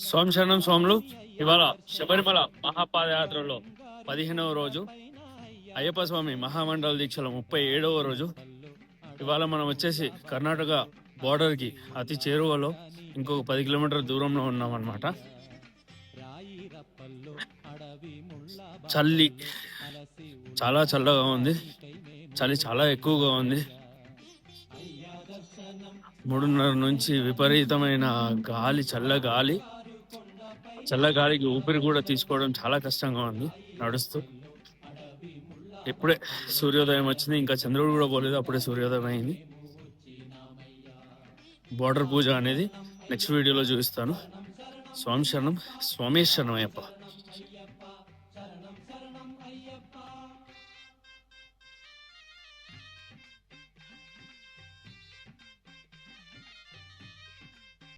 స్వామి శరణం స్వాములు. ఇవాళ శబరిమల మహాపాదయాత్రలో 15వ రోజు, అయ్యప్ప స్వామి మహామండల దీక్షలో 37వ రోజు. ఇవాళ మనం వచ్చేసి కర్ణాటక బార్డర్కి అతి చేరువలో ఇంకొక 10 కిలోమీటర్ల దూరంలో ఉన్నామన్నమాట. చలి చాలా చల్లగా ఉంది, చలి చాలా ఎక్కువగా ఉంది. 3:30 నుంచి విపరీతమైన గాలి, చల్లగాలికి ఊపిరి కూడా తీసుకోవడం చాలా కష్టంగా ఉంది నడుస్తూ. ఇప్పుడే సూర్యోదయం వచ్చింది, ఇంకా చంద్రుడు కూడా పోలేదు, అప్పుడే సూర్యోదయం అయింది. బార్డర్ పూజ అనేది నెక్స్ట్ వీడియోలో చూపిస్తాను. స్వామి శరణం, స్వామి శరణం అయ్యప్ప.